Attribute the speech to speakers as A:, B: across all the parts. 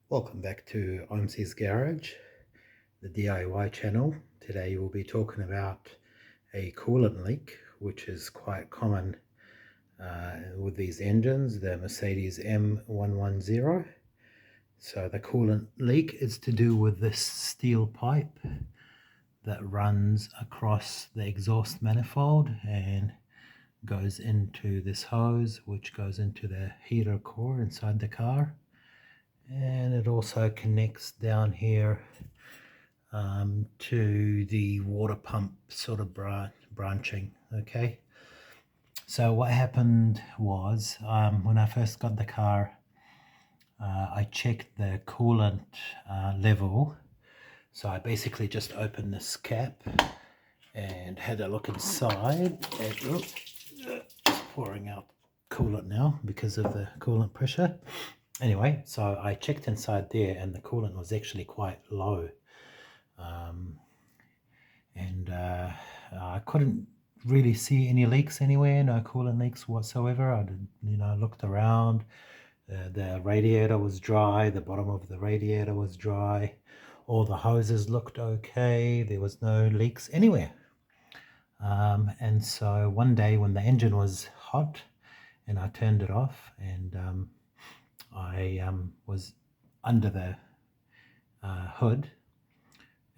A: Welcome back to OMC's Garage, the DIY channel. Today we'll be talking about a coolant leak, which is quite common with these engines, the Mercedes M110. So the coolant leak is to do with this steel pipe that runs across the exhaust manifold and goes into this hose, which goes into the heater core inside the car. And it also connects down here to the water pump sort of branching. Okay, so what happened was when I first got the car, I checked the coolant level. So I basically just opened this cap and had a look inside. And, it's pouring out coolant now because of the coolant pressure. Anyway, so I checked inside there and the coolant was actually quite low. I couldn't really see any leaks anywhere, no coolant leaks whatsoever. I did, looked around. The radiator was dry, the bottom of the radiator was dry. All the hoses looked okay. There was no leaks anywhere. And so one day when the engine was hot and I turned it off and I was under the hood,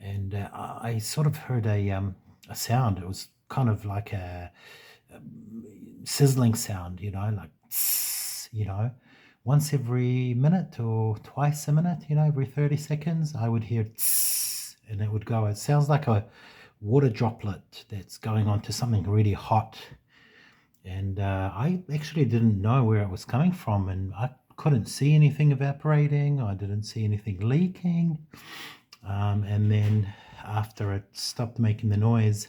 A: and I sort of heard a sound. It was kind of like a sizzling sound, like tss, once every minute or twice a minute, every 30 seconds, I would hear tss, and it would go. It sounds like a water droplet that's going onto something really hot. And I actually didn't know where it was coming from, and I couldn't see anything evaporating. I didn't see anything leaking. And then after it stopped making the noise,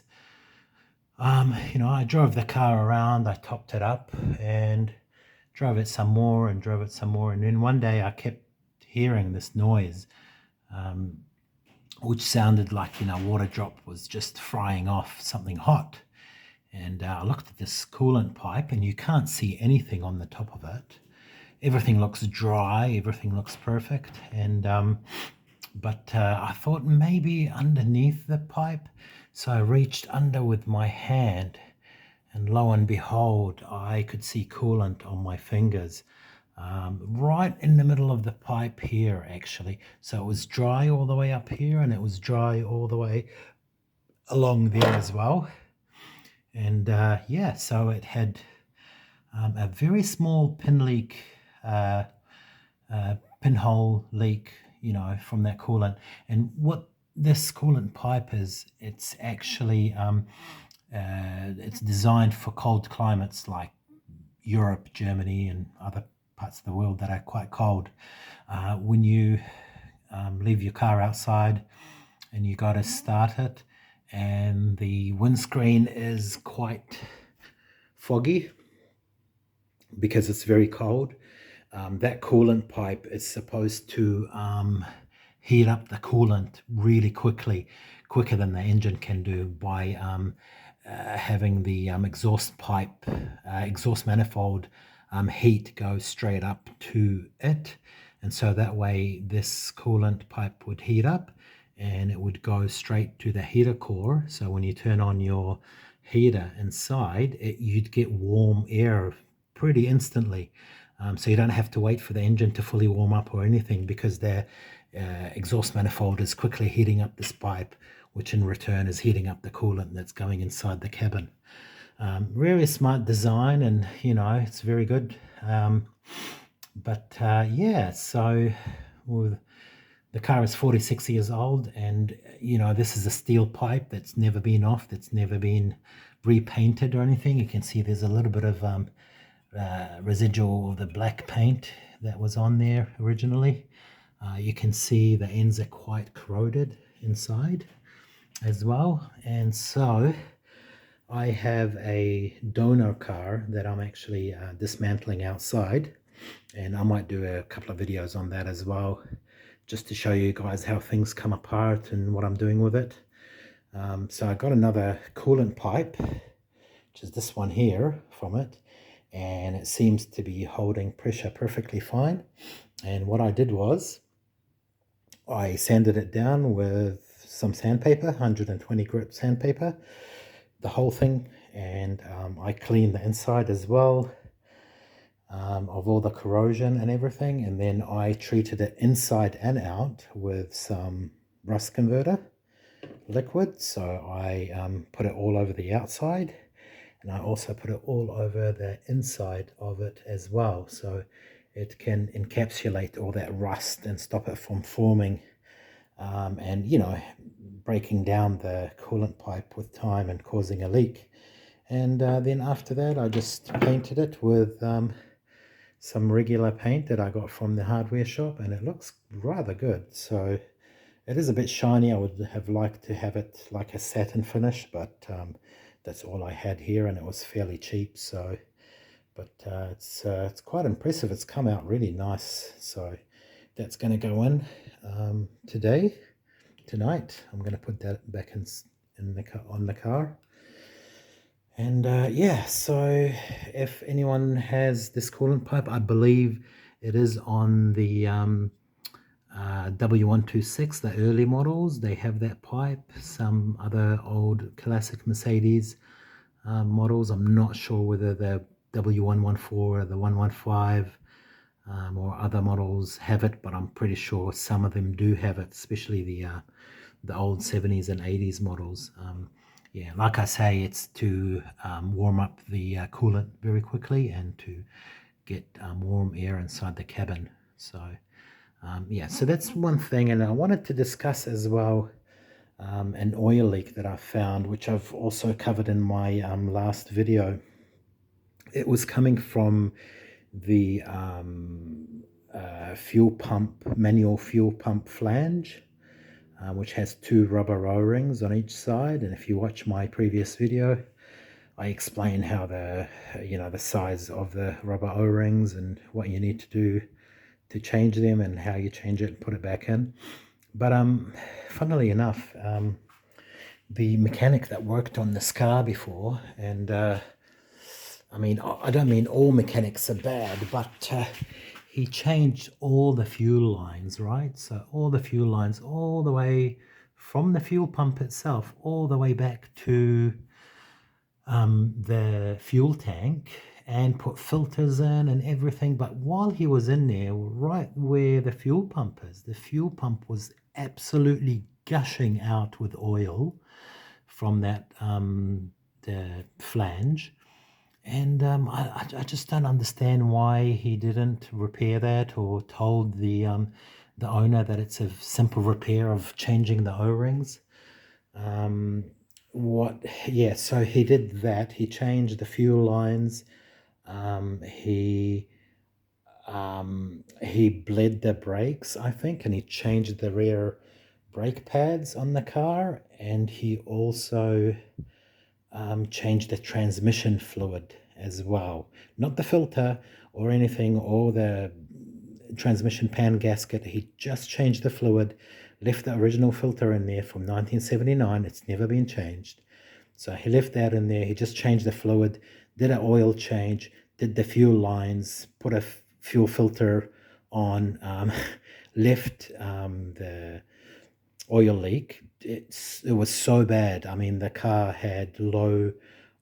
A: I drove the car around, I topped it up and drove it some more and drove it some more. And then one day I kept hearing this noise, which sounded like, water drop was just frying off something hot. And I looked at this coolant pipe and you can't see anything on the top of it. Everything looks dry, everything looks perfect. And but I thought maybe underneath the pipe. So I reached under with my hand and lo and behold, I could see coolant on my fingers, right in the middle of the pipe here actually. So it was dry all the way up here and it was dry all the way along there as well. And yeah, so it had a very small pinhole leak, from that coolant. And what this coolant pipe is, it's actually it's designed for cold climates like Europe, Germany, and other parts of the world that are quite cold. When you leave your car outside and you got to start it, and the windscreen is quite foggy because it's very cold, that coolant pipe is supposed to heat up the coolant really quickly, quicker than the engine can do, by having the exhaust manifold heat go straight up to it. And so that way this coolant pipe would heat up and it would go straight to the heater core. So when you turn on your heater inside, you'd get warm air pretty instantly. So you don't have to wait for the engine to fully warm up or anything, because the exhaust manifold is quickly heating up this pipe, which in return is heating up the coolant that's going inside the cabin. Really smart design, and it's very good. Yeah, so the car is 46 years old, and this is a steel pipe that's never been off, that's never been repainted or anything. You can see there's a little bit of residual of the black paint that was on there originally. You can see the ends are quite corroded inside as well. And so I have a donor car that I'm actually dismantling outside, and I might do a couple of videos on that as well, just to show you guys how things come apart and what I'm doing with it. So I got another coolant pipe, which is this one here, from it, and it seems to be holding pressure perfectly fine. And what I did was I sanded it down with some sandpaper, 120 grit sandpaper, the whole thing, and I cleaned the inside as well of all the corrosion and everything, and then I treated it inside and out with some rust converter liquid. So I put it all over the outside, and I also put it all over the inside of it as well, so it can encapsulate all that rust and stop it from forming and breaking down the coolant pipe with time and causing a leak. And then after that I just painted it with some regular paint that I got from the hardware shop, and it looks rather good. So it is a bit shiny. I would have liked to have it like a satin finish, but that's all I had here, and it was fairly cheap. So, but it's quite impressive. It's come out really nice. So that's going to go in tonight. I'm going to put that back in the car, on the car. And yeah, so if anyone has this coolant pipe, I believe it is on the W126, the early models. They have that pipe. Some other old classic Mercedes models, I'm not sure whether the W114 or the 115 or other models have it, but I'm pretty sure some of them do have it, especially the old 70s and 80s models. Yeah, like I say, it's to warm up the coolant very quickly and to get warm air inside the cabin. So yeah, so that's one thing. And I wanted to discuss as well an oil leak that I found, which I've also covered in my last video. It was coming from the manual fuel pump flange, which has two rubber O-rings on each side. And if you watch my previous video, I explain how the size of the rubber O-rings and what you need to do to change them and how you change it and put it back in. But funnily enough, the mechanic that worked on this car before, and I mean, I don't mean all mechanics are bad, but he changed all the fuel lines, right? So all the fuel lines, all the way from the fuel pump itself, all the way back to the fuel tank, and put filters in and everything. But while he was in there, right where the fuel pump is, the fuel pump was absolutely gushing out with oil from that the flange. And I just don't understand why he didn't repair that, or told the owner that it's a simple repair of changing the O-rings. Yeah, so he did that. He changed the fuel lines. He bled the brakes, I think, and he changed the rear brake pads on the car, and he also changed the transmission fluid as well. Not the filter or anything, or the transmission pan gasket. He just changed the fluid, left the original filter in there from 1979. It's never been changed. So he left that in there. He just changed the fluid, did an oil change, did the fuel lines, put a fuel filter on, left the oil leak. It was so bad. I mean, the car had low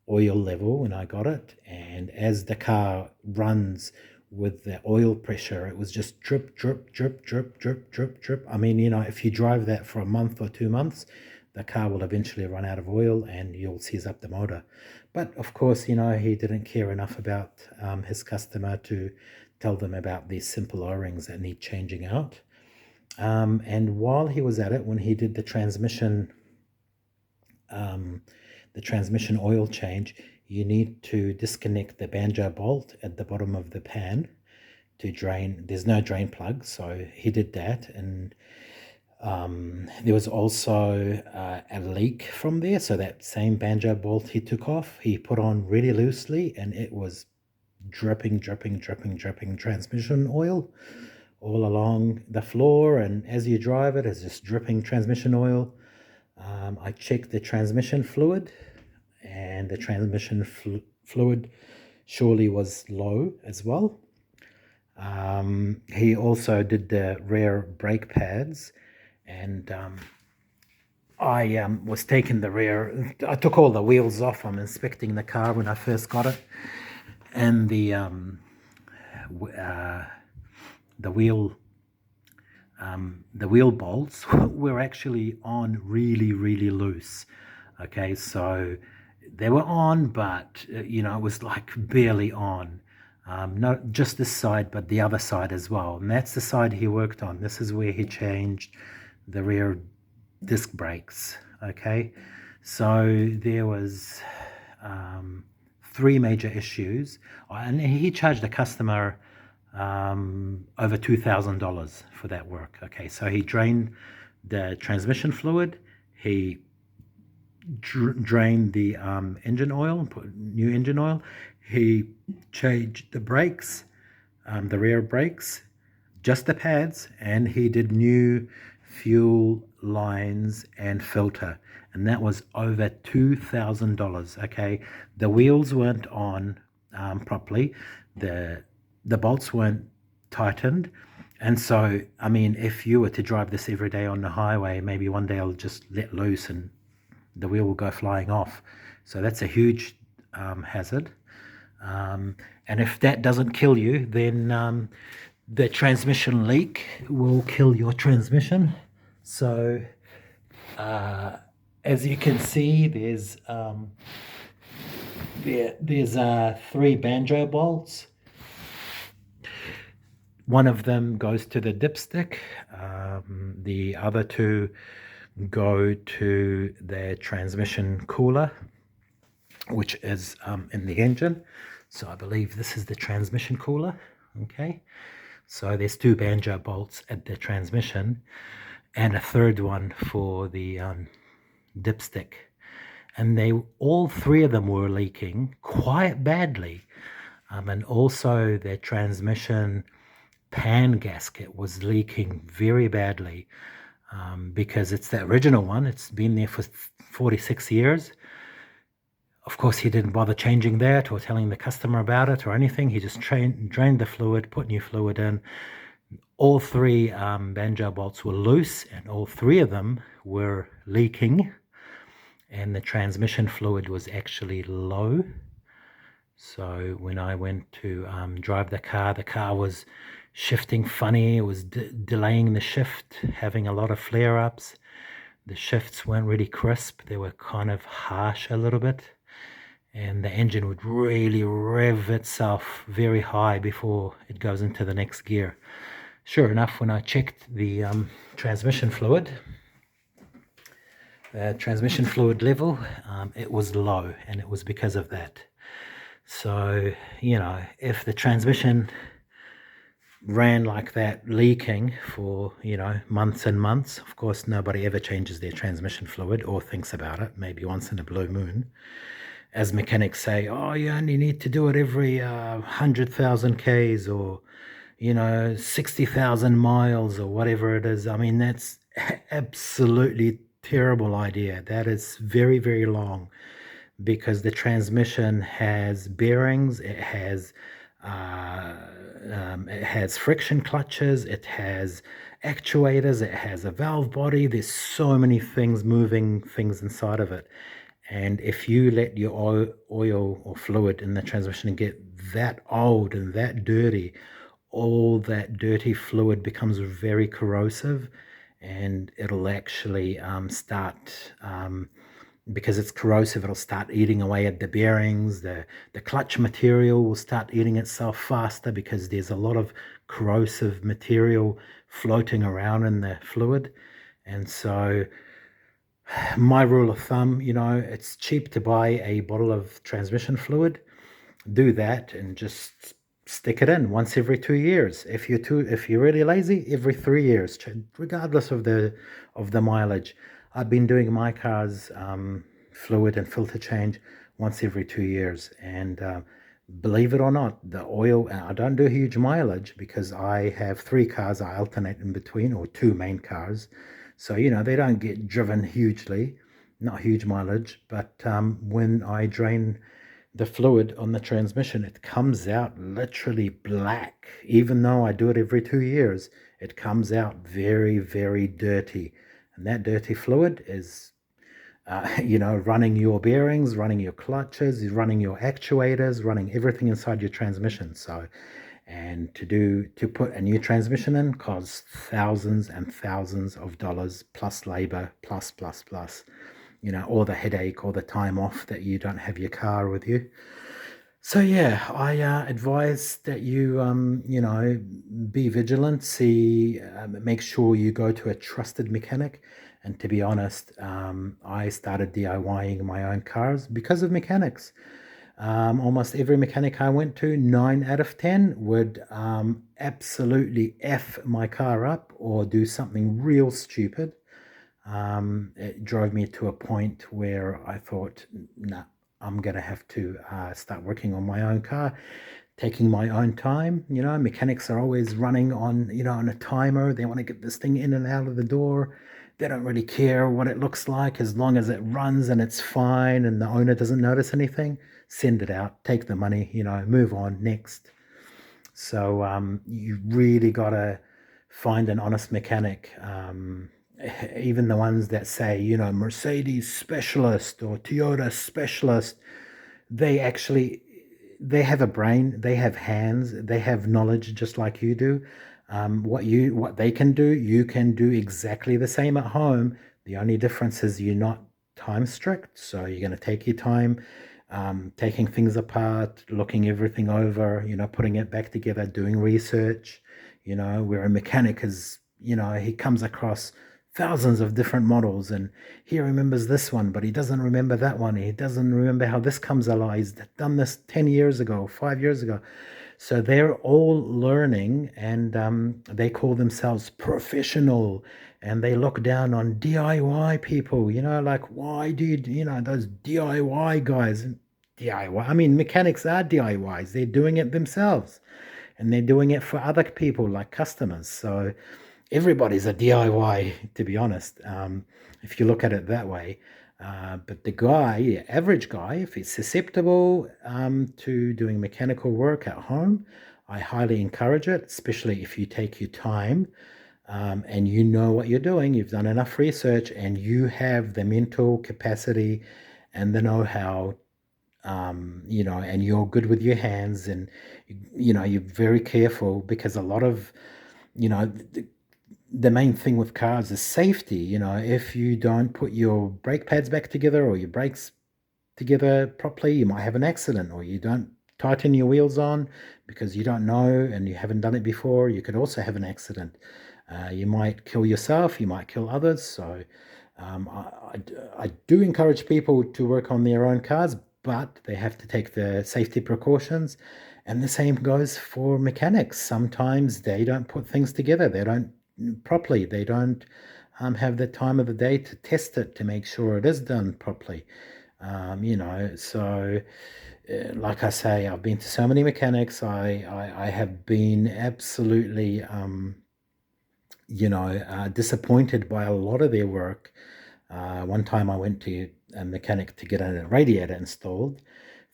A: oil level when I got it, and as the car runs with the oil pressure, it was just drip, drip, drip, drip, drip, drip, drip. I mean, if you drive that for a month or 2 months, the car will eventually run out of oil and you'll seize up the motor. But of course, he didn't care enough about his customer to tell them about these simple O-rings that need changing out. And while he was at it, when he did the transmission oil change, you need to disconnect the banjo bolt at the bottom of the pan to drain. There's no drain plug, so he did that. And there was also a leak from there, so that same banjo bolt he took off, he put on really loosely, and it was dripping transmission oil all along the floor, and as you drive it, it's just dripping transmission oil. I checked the transmission fluid, and the transmission fluid surely was low as well. He also did the rear brake pads. and I was taking the rear. I took all the wheels off. I'm inspecting the car when I first got it, and the wheel bolts were actually on really loose. Okay, so they were on, but it was like barely on. Not just this side, but the other side as well. And that's the side he worked on. This is where he changed the rear disc brakes. Okay, so there was three major issues, and he charged the customer over $2,000 for that work. Okay, so he drained the transmission fluid, he drained the engine oil, put new engine oil, he changed the brakes, the rear brakes, just the pads, and he did new fuel lines and filter, and that was over $2,000. Okay, the wheels weren't on properly, the bolts weren't tightened, and so I mean, if you were to drive this every day on the highway, maybe one day I'll just let loose and the wheel will go flying off. So that's a huge hazard. And if that doesn't kill you, then the transmission leak will kill your transmission. So as you can see, there's three banjo bolts. One of them goes to the dipstick. The other two go to the transmission cooler, which is in the engine. So I believe this is the transmission cooler. Okay, so there's two banjo bolts at the transmission and a third one for the dipstick, and all three of them were leaking quite badly, and also the transmission pan gasket was leaking very badly, because it's the original one. It's been there for 46 years. Of course, he didn't bother changing that or telling the customer about it or anything. He just drained the fluid, put new fluid in. All three banjo bolts were loose, and all three of them were leaking, and the transmission fluid was actually low. So when I went to drive the car was shifting funny. It was delaying the shift, having a lot of flare-ups. The shifts weren't really crisp. They were kind of harsh a little bit, and the engine would really rev itself very high before it goes into the next gear. Sure enough, when I checked the transmission fluid level, it was low, and it was because of that. So, if the transmission ran like that, leaking for, months and months, of course, nobody ever changes their transmission fluid or thinks about it, maybe once in a blue moon. As mechanics say, oh, you only need to do it every 100,000 Ks or, 60,000 miles or whatever it is. I mean, that's absolutely terrible idea. That is very, very long, because the transmission has bearings, it has friction clutches, it has actuators, it has a valve body. There's so many things, moving things inside of it. And if you let your oil or fluid in the transmission get that old and that dirty, all that dirty fluid becomes very corrosive, and it'll actually start, because it's corrosive, it'll start eating away at the bearings. The clutch material will start eating itself faster because there's a lot of corrosive material floating around in the fluid. And so my rule of thumb, it's cheap to buy a bottle of transmission fluid. Do that and just stick it in once every 2 years. If you're really lazy, every 3 years, regardless of the mileage. I've been doing my car's fluid and filter change once every 2 years, and believe it or not, the oil, I don't do huge mileage because I have 3 cars I alternate in between, or 2 main cars. So, they don't get driven hugely, not huge mileage. But when I drain the fluid on the transmission, it comes out literally black. Even though I do it every 2 years, it comes out very, very dirty. And that dirty fluid is, running your bearings, running your clutches, running your actuators, running everything inside your transmission. So, and to put a new transmission in costs thousands and thousands of dollars plus labor, plus, or the headache or the time off that you don't have your car with you. So yeah, I advise that you be vigilant, make sure you go to a trusted mechanic. And to be honest, I started DIYing my own cars because of mechanics. Almost every mechanic I went to, 9 out of 10 would absolutely F my car up or do something real stupid. It drove me to a point where I thought, nah, I'm going to have to start working on my own car, taking my own time. Mechanics are always running on a timer. They want to get this thing in and out of the door. They don't really care what it looks like as long as it runs and it's fine and the owner doesn't notice anything. Send it out, take the money, move on, next. So you really got to find an honest mechanic. Even the ones that say, Mercedes specialist or Toyota specialist, they have a brain, they have hands, they have knowledge just like you do. What they can do, you can do exactly the same at home. The only difference is you're not time strict, so you're going to take your time, taking things apart, looking everything over, putting it back together, doing research, where a mechanic is, he comes across thousands of different models and he remembers this one, but he doesn't remember that one. He doesn't remember how this comes alive. He's done this 10 years ago, 5 years ago. So they're all learning and they call themselves professional and they look down on DIY people, like, why do you, those DIY guys, DIY, I mean, mechanics are DIYs. They're doing it themselves and they're doing it for other people like customers. So everybody's a DIY, to be honest, if you look at it that way. But the average guy, if he's susceptible to doing mechanical work at home, I highly encourage it, especially if you take your time and you know what you're doing, you've done enough research and you have the mental capacity and the know-how, and you're good with your hands and, you're very careful because a lot of, the main thing with cars is safety. If you don't put your brake pads back together or your brakes together properly, you might have an accident, or you don't tighten your wheels on because you don't know and you haven't done it before, you could also have an accident. You might kill yourself, you might kill others. So I do encourage people to work on their own cars, but they have to take the safety precautions. And the same goes for mechanics. Sometimes they don't put things together. They don't properly. They don't have the time of the day to test it to make sure it is done properly. So like I say, I've been to so many mechanics. I have been absolutely, disappointed by a lot of their work. One time I went to a mechanic to get a radiator installed.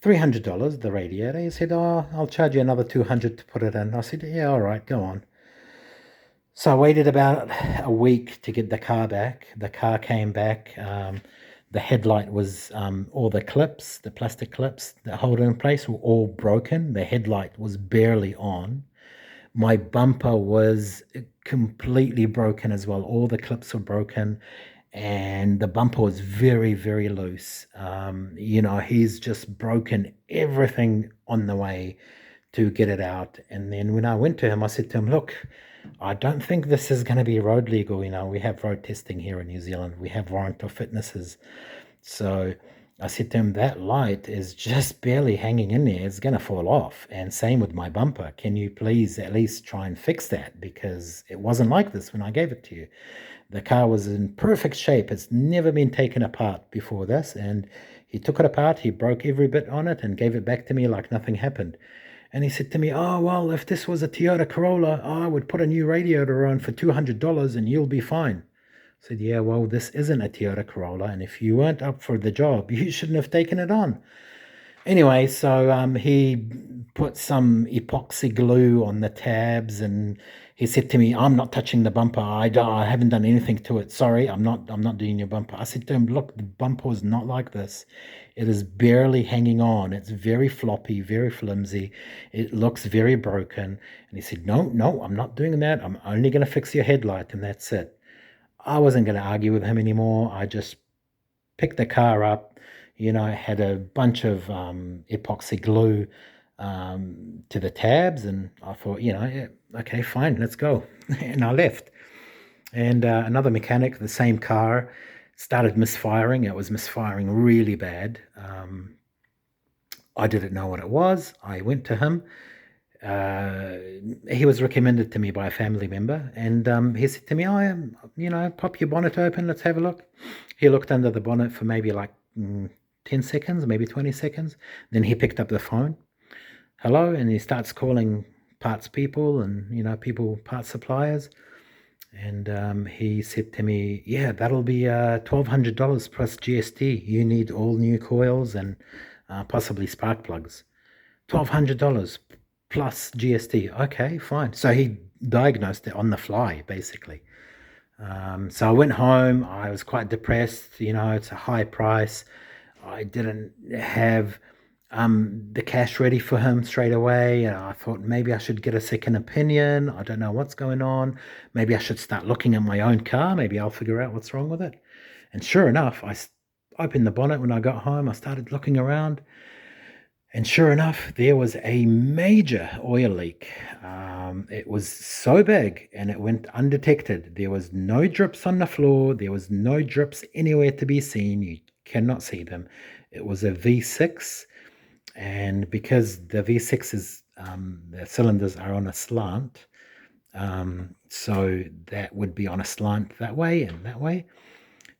A: $300, the radiator. He said, "Oh, I'll charge you another $200 to put it in." I said, "Yeah, all right, go on." So I waited about a week to get the car back. The car came back. The headlight was, all the clips, the plastic clips that hold it in place were all broken. The headlight was barely on. My bumper was completely broken as well. All the clips were broken and the bumper was very, very loose. He's just broken everything on the way to get it out. And then when I went to him, I said to him, "Look, I don't think this is going to be road legal. We have road testing here in New Zealand. We have warrant of fitnesses." So I said to him, "That light is just barely hanging in there. It's going to fall off. And same with my bumper. Can you please at least try and fix that? Because it wasn't like this when I gave it to you. The car was in perfect shape. It's never been taken apart before this." And he took it apart. He broke every bit on it and gave it back to me like nothing happened. And he said to me, "Oh, well, if this was a Toyota Corolla, I would put a new radiator on for $200 and you'll be fine." I said, "Yeah, well, this isn't a Toyota Corolla. And if you weren't up for the job, you shouldn't have taken it on." Anyway, so he put some epoxy glue on the tabs, and he said to me, "I'm not touching the bumper. I haven't done anything to it. Sorry, I'm not doing your bumper." I said to him, "Look, the bumper is not like this. It is barely hanging on. It's very floppy, very flimsy. It looks very broken." And he said, "No, no, I'm not doing that. I'm only going to fix your headlight, and that's it." I wasn't going to argue with him anymore. I just picked the car up, had a bunch of epoxy glue to the tabs, and I thought, yeah, okay, fine, let's go. And I left. And another mechanic, the same car, started misfiring. It was misfiring really bad. I didn't know what it was. I went to him. Uh, he was recommended to me by a family member, and he said to me, "I am, pop your bonnet open. Let's have a look." He looked under the bonnet for maybe like 10 seconds, maybe 20 seconds. Then he picked up the phone. Hello, and he starts calling parts people and people, parts suppliers. And he said to me, "Yeah, that'll be $1,200 plus GST. You need all new coils and possibly spark plugs. $1,200 plus GST. Okay, fine." So he diagnosed it on the fly, basically. So I went home. I was quite depressed. It's a high price. I didn't have the cash ready for him straight away. And I thought maybe I should get a second opinion. I don't know what's going on. Maybe I should start looking at my own car. Maybe I'll figure out what's wrong with it. And sure enough, I opened the bonnet when I got home. I started looking around. And sure enough, there was a major oil leak. It was so big and it went undetected. There was no drips on the floor. There was no drips anywhere to be seen. You cannot see them. It was a V6. And because the V6 is, the cylinders are on a slant, so that would be on a slant that way and that way.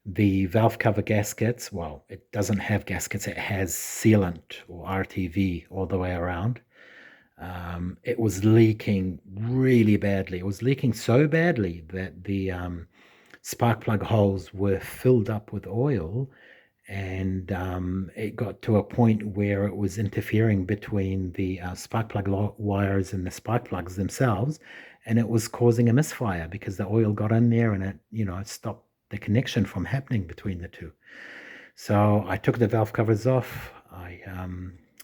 A: The valve cover gaskets, well, it doesn't have gaskets, it has sealant or RTV all the way around. It was leaking really badly. It was leaking so badly that the spark plug holes were filled up with oil, and it got to a point where it was interfering between the spark plug wires and the spark plugs themselves, and it was causing a misfire because the oil got in there and it stopped the connection from happening between the two. So I took the valve covers off. I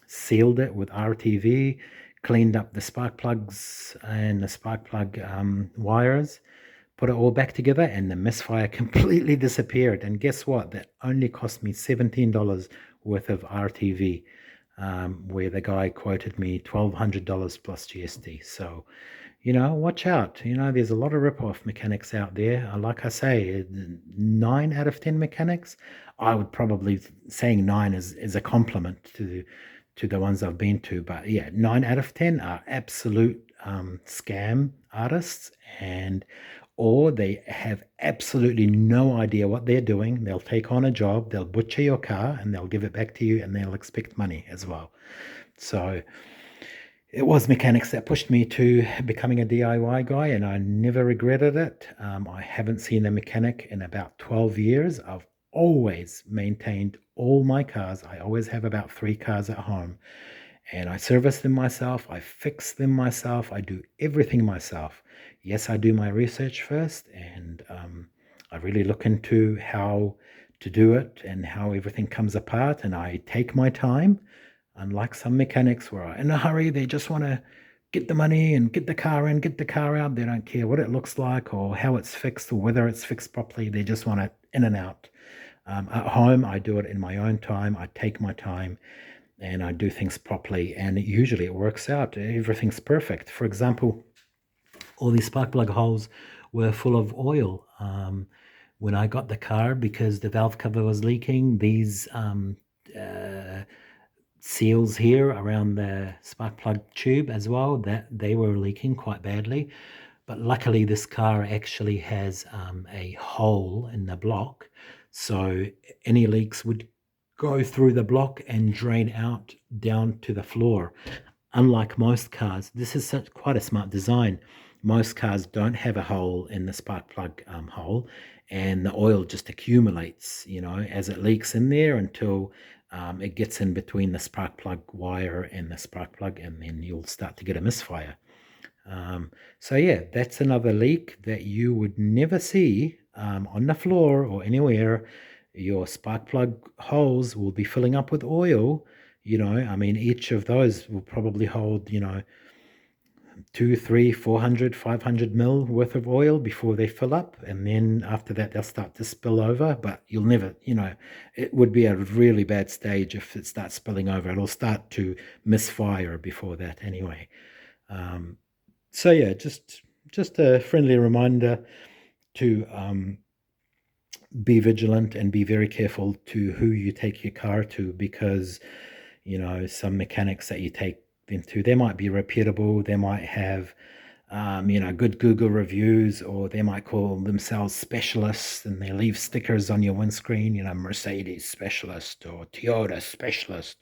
A: sealed it with RTV, cleaned up the spark plugs and the spark plug wires, put it all back together, and the misfire completely disappeared. And guess what? That only cost me $17 worth of RTV, where the guy quoted me $1,200 plus GST. So, watch out. There's a lot of rip-off mechanics out there. Like I say, 9 out of 10 mechanics, I would probably, saying 9 is a compliment to the ones I've been to. But yeah, 9 out of 10 are absolute scam artists, or they have absolutely no idea what they're doing. They'll take on a job, they'll butcher your car, and they'll give it back to you, and they'll expect money as well. So it was mechanics that pushed me to becoming a DIY guy, and I never regretted it. I haven't seen a mechanic in about 12 years. I've always maintained all my cars. I always have about 3 cars at home, and I service them myself. I fix them myself. I do everything myself. Yes, I do my research first, and I really look into how to do it and how everything comes apart, and I take my time. Unlike some mechanics who are in a hurry, they just want to get the money and get the car in, get the car out. They don't care what it looks like or how it's fixed or whether it's fixed properly. They just want it in and out. At home, I do it in my own time. I take my time and I do things properly, and usually it works out. Everything's perfect. For example, all these spark plug holes were full of oil. When I got the car, because the valve cover was leaking, these seals here around the spark plug tube as well, that they were leaking quite badly. But luckily this car actually has a hole in the block, so any leaks would go through the block and drain out down to the floor. Unlike most cars, this is quite a smart design. Most cars don't have a hole in the spark plug hole, and the oil just accumulates, as it leaks in there until it gets in between the spark plug wire and the spark plug, and then you'll start to get a misfire. So yeah, that's another leak that you would never see on the floor or anywhere. Your spark plug holes will be filling up with oil. I mean, each of those will probably hold, 2, 3, 400, 500 mil worth of oil before they fill up. And then after that, they'll start to spill over. But you'll never, it would be a really bad stage if it starts spilling over. It'll start to misfire before that anyway. Um, so yeah, just a friendly reminder to be vigilant and be very careful to who you take your car to, because some mechanics that you take them to, they might be reputable, they might have good Google reviews, or they might call themselves specialists and they leave stickers on your windscreen, Mercedes specialist or Toyota specialist.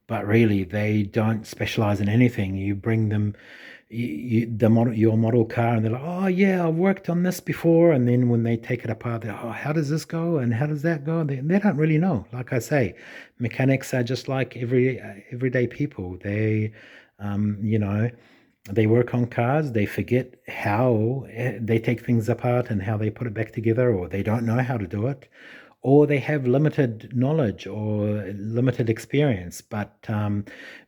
A: But really, they don't specialize in anything. You bring them your model car, and they're like, "Oh yeah, I've worked on this before." And then when they take it apart, they're, "Oh, how does this go? And how does that go?" They don't really know. Like I say, mechanics are just like everyday people. Um, you know, they work on cars. They forget how they take things apart and how they put it back together, or they don't know how to do it, or they have limited knowledge or limited experience, but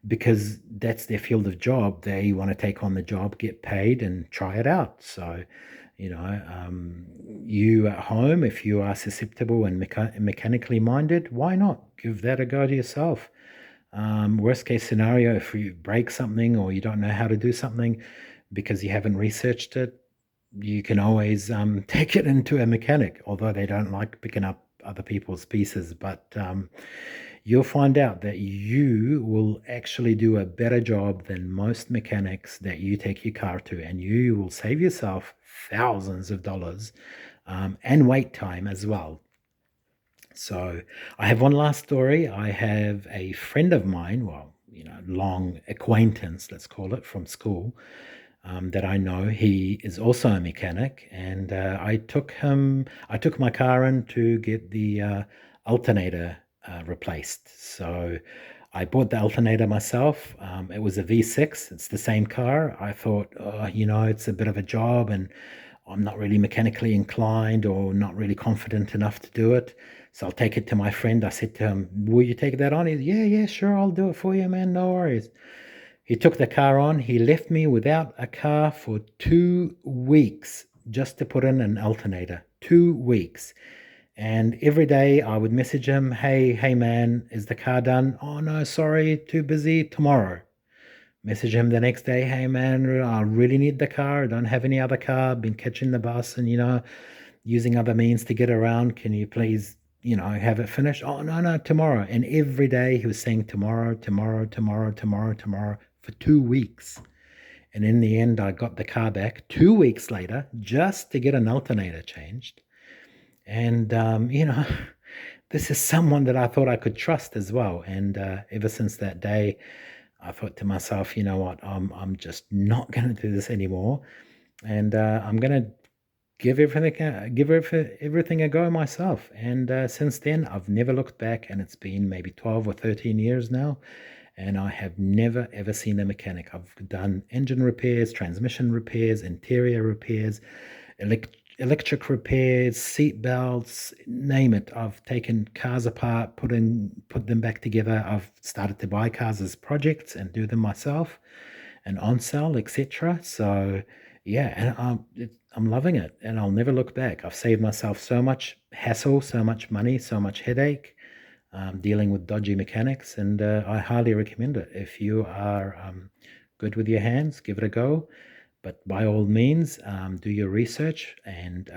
A: because that's their field of job, they want to take on the job, get paid, and try it out. So, you at home, if you are susceptible and mechanically minded, why not give that a go to yourself? Worst case scenario, if you break something or you don't know how to do something because you haven't researched it, you can always take it into a mechanic, although they don't like picking up other people's pieces. But you'll find out that you will actually do a better job than most mechanics that you take your car to, and you will save yourself thousands of dollars and wait time as well. So I have one last story. I have a friend of mine, well, long acquaintance, let's call it, from school, that I know. He is also a mechanic, and I took my car in to get the alternator replaced. So I bought the alternator myself. It was a V6. It's the same car. I thought, oh, it's a bit of a job, and I'm not really mechanically inclined or not really confident enough to do it. So I'll take it to my friend. I said to him, "Will you take that on?" He's, "Yeah, yeah, sure, I'll do it for you, man. No worries." He took the car on. He left me without a car for 2 weeks just to put in an alternator. 2 weeks. And every day I would message him, hey, man, is the car done? Oh, no, sorry, too busy. Tomorrow. Message him the next day, hey, man, I really need the car. I don't have any other car. I've been catching the bus and, using other means to get around. Can you please, have it finished? Oh, no, no, tomorrow. And every day he was saying tomorrow, tomorrow, tomorrow, tomorrow, tomorrow for 2 weeks. And in the end, I got the car back 2 weeks later just to get an alternator changed. And, this is someone that I thought I could trust as well. And ever since that day, I thought to myself, you know what, I'm just not going to do this anymore. And I'm going to give everything a go myself. And since then, I've never looked back, and it's been maybe 12 or 13 years now. And I have never ever seen a mechanic. I've done engine repairs, transmission repairs, interior repairs, electric repairs, seat belts, name it. I've taken cars apart, put them back together. I've started to buy cars as projects and do them myself, and on sale, etc. So yeah, and I'm loving it, and I'll never look back. I've saved myself so much hassle, so much money, so much headache dealing with dodgy mechanics, and I highly recommend it. If you are good with your hands, give it a go. But by all means, do your research and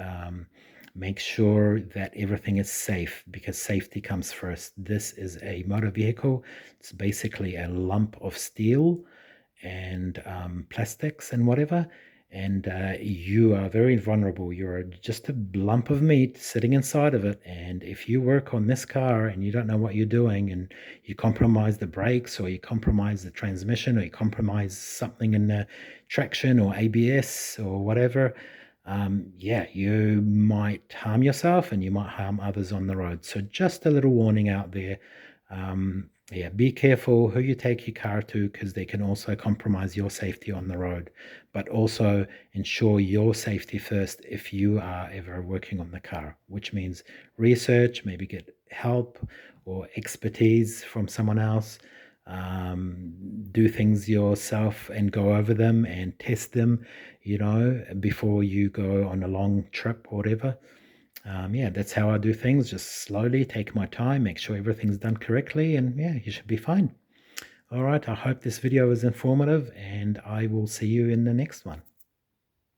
A: make sure that everything is safe, because safety comes first. This is a motor vehicle. It's basically a lump of steel and plastics and whatever. And you are very vulnerable. You're just a lump of meat sitting inside of it. And if you work on this car and you don't know what you're doing, and you compromise the brakes, or you compromise the transmission, or you compromise something in the traction or ABS or whatever, yeah, you might harm yourself and you might harm others on the road. So just a little warning out there. Yeah, be careful who you take your car to, because they can also compromise your safety on the road. But also ensure your safety first if you are ever working on the car, which means research, maybe get help or expertise from someone else. Do things yourself and go over them and test them, before you go on a long trip or whatever. Yeah, that's how I do things. Just slowly take my time, make sure everything's done correctly, and yeah, you should be fine. All right, I hope this video was informative, and I will see you in the next one.